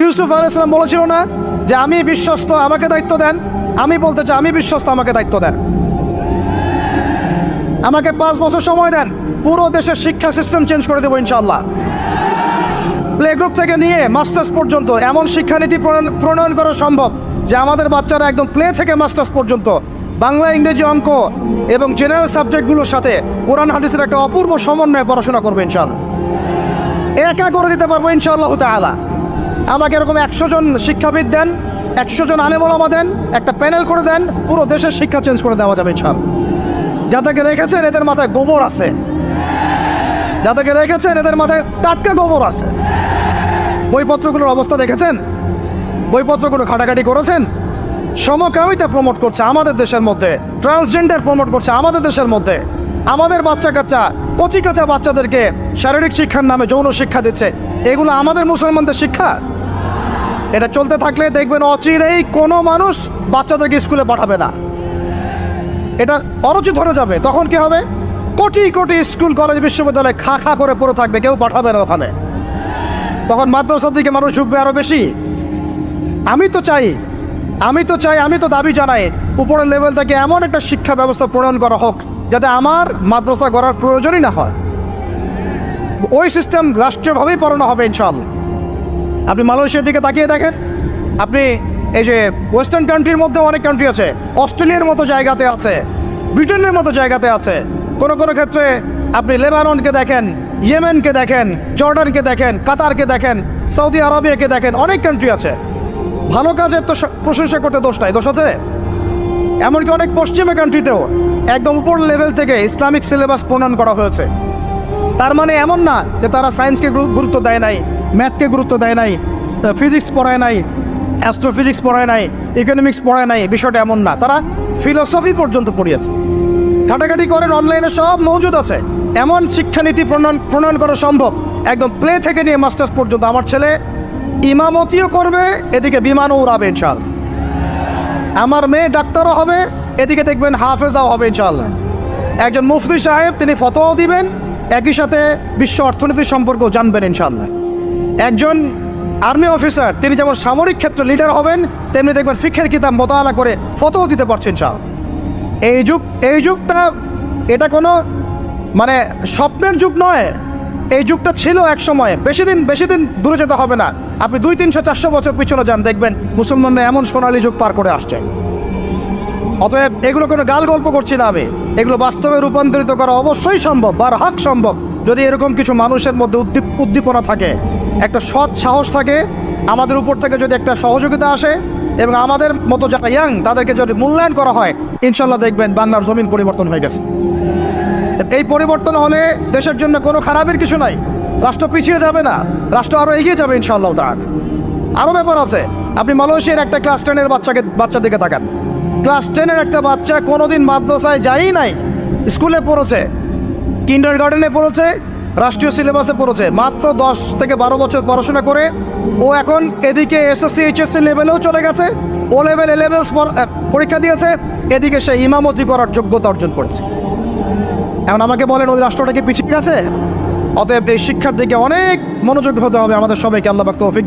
ইউসুফ আলাইহিস সালাম বলেছিল না যে আমি বিশ্বস্ত, আমাকে দায়িত্ব দেন। আমি বলতে চাই আমি বিশ্বস্ত, আমাকে দায়িত্ব দেন। আমাকে 5 বছর সময় দেন, পুরো দেশের শিক্ষা সিস্টেম চেঞ্জ করে দেবো ইনশাআল্লাহ। প্লে গ্রুপ থেকে নিয়ে মাস্টার্স পর্যন্ত এমন শিক্ষানীতি প্রণয়ন করা সম্ভব যে আমাদের বাচ্চারা একদম প্লে থেকে মাস্টার্স পর্যন্ত বাংলা, ইংরেজি, অঙ্ক এবং জেনারেল সাবজেক্টগুলোর সাথে কোরআন হাদিসের একটা অপূর্ব সমন্বয়ে পড়াশোনা করবে ইনশাআল্লাহ। একা করে দিতে পারবো ইনশাআল্লাহ তাআলা। আমাকে এরকম 100 জন শিক্ষাবিদ দেন, 100 জন আলেম ওলামা দেন, একটা প্যানেল করে দেন, পুরো দেশের শিক্ষা চেঞ্জ করে দেওয়া যাবে ইনশাআল্লাহ। যাদেরকে রেখেছেন এদের মাথায় গোবর আছে, যাদেরকে রেখেছেন এদের মাথায় টাটকা গোবর আছে। বইপত্রগুলোর অবস্থা দেখেছেন? বইপত্রগুলো ঘাটাঘাটি করেছেন? সমকামিতা প্রমোট করছে আমাদের দেশের মধ্যে, ট্রান্সজেন্ডার প্রমোট করছে আমাদের দেশের মধ্যে। আমাদের বাচ্চা কাচ্চা, কচি কাঁচা বাচ্চাদেরকে শারীরিক শিক্ষার নামে যৌন শিক্ষা দিচ্ছে। এগুলো আমাদের মুসলমানদের শিক্ষা? এটা চলতে থাকলে দেখবেন অচিরেই কোনো মানুষ বাচ্চাদেরকে স্কুলে পাঠাবে না, এটা অরুচি ধরে যাবে। তখন কি হবে? কোটি কোটি স্কুল, কলেজ, বিশ্ববিদ্যালয় খা খা করে পড়ে থাকবে, কেউ পাঠাবে না ওখানে। তখন মাদ্রাসার দিকে মানুষ ঝুঁকবে আরও বেশি। আমি তো দাবি জানাই উপরের লেভেল থেকে এমন একটা শিক্ষা ব্যবস্থা প্রণয়ন করা হোক যাতে আমার মাদ্রাসা গড়ার প্রয়োজনই না হয়। ওই সিস্টেম রাষ্ট্রীয়ভাবেই পড়ানো হবে ইনশাআল্লাহ। আপনি মালয়েশিয়ার দিকে তাকিয়ে দেখেন, আপনি এই যে ওয়েস্টার্ন কান্ট্রির মধ্যে অনেক কান্ট্রি আছে, অস্ট্রেলিয়ার মতো জায়গাতে আছে, ব্রিটেনের মতো জায়গাতে আছে, কোনো কোনো ক্ষেত্রে আপনি লেবাননকে দেখেন, ইয়েমেনকে দেখেন, জর্ডানকে দেখেন, কাতারকে দেখেন, সৌদি আরবিয়াকে দেখেন, অনেক কান্ট্রি আছে। ভালো কাজের তো প্রশংসা করতে দোষ নাই, দোষ আছে? এমনকি অনেক পশ্চিমা কান্ট্রিতেও একদম উপর লেভেল থেকে ইসলামিক সিলেবাস প্রণয়ন করা হয়েছে। তার মানে এমন না যে তারা সায়েন্সকে গুরুত্ব দেয় নাই, ম্যাথকে গুরুত্ব দেয় নাই, ফিজিক্স পড়ায় নাই, অ্যাস্ট্রোফিজিক্স পড়ায় নাই, ইকোনমিক্স পড়ায় নাই, বিষয়টা এমন না। তারা ফিলোসফি পর্যন্ত পড়িয়েছে। ঘাটাঘাটি করেন, অনলাইনে সব মজুদ আছে। এমন শিক্ষানীতি প্রণয়ন করা সম্ভব একদম প্লে থেকে নিয়ে মাস্টার্স পর্যন্ত। আমার ছেলে ইমামতিও করবে, এদিকে বিমানও উড়াবে ইনশাআল্লাহ। আমার মেয়ে ডাক্তারও হবে, এদিকে দেখবেন হাফেজাও হবে ইনশাআল্লাহ। একজন মুফতি সাহেব, তিনি ফতোয়াও দিবেন, একই সাথে বিশ্ব অর্থনীতির সম্পর্ক জানবেন ইনশাআল্লাহ। একজন আর্মি অফিসার, তিনি যেমন সামরিক ক্ষেত্রে লিডার হবেন, তেমনি দেখবেন ফিকহের কিতাব মোতালা করে ফতোয়া দিতে পারছেন ইনশাআল্লাহ। এই যুগটা এটা কোনো মানে স্বপ্নের যুগ নয়, এই যুগটা ছিল এক সময়ে। বেশি দিন দূরে যেতে হবে না, আপনি 200, 300, 400 বছর পিছনে যান, দেখবেন মুসলমানরা এমন সোনালী যুগ পার করে আসছে। অতএব এগুলো কোনো গাল গল্প করছি না আমি, এগুলো বাস্তবে রূপান্তরিত করা অবশ্যই সম্ভব, বারহাক সম্ভব, যদি এরকম কিছু মানুষের মধ্যে উদ্দীপনা থাকে, একটা সৎ সাহস থাকে, আমাদের উপর থেকে যদি একটা সহযোগিতা আসে এবং আমাদের মতো যারা ইয়াং তাদেরকে যদি মূল্যায়ন করা হয়, ইনশাল্লাহ দেখবেন বাংলার জমিন পরিবর্তন হয়ে গেছে। এই পরিবর্তন হলে দেশের জন্য কোনো খারাপের কিছু নাই, রাষ্ট্র পিছিয়ে যাবে না, রাষ্ট্র আরও এগিয়ে যাবে ইনশাআল্লাহ তাআলা। আরও ব্যাপার আছে, আপনি মালয়েশিয়ার একটা ক্লাস 10-এর বাচ্চার দিকে তাকান। ক্লাস 10-এর একটা বাচ্চা কোনোদিন মাদ্রাসায় যায়ই নাই, স্কুলে পড়েছে, কিন্ডারগার্টেনে পড়েছে, রাষ্ট্রীয় সিলেবাসে পড়েছে, মাত্র 10 থেকে 12 বছর পড়াশোনা করে ও এখন এদিকে এসএসসি এইচএসসি লেভেলেও চলে গেছে, ও লেভেল এ-লেভেলস পরীক্ষা দিয়েছে, এদিকে সে ইমামতি করার যোগ্যতা অর্জন করেছে। এখন আমাকে বলেন ওই রাষ্ট্রটা কি পিছিয়ে গেছে? অতএব এই শিক্ষার দিকে অনেক মনোযোগ হতে হবে আমাদের সবাইকে। আল্লাহ পাক তৌফিক দান।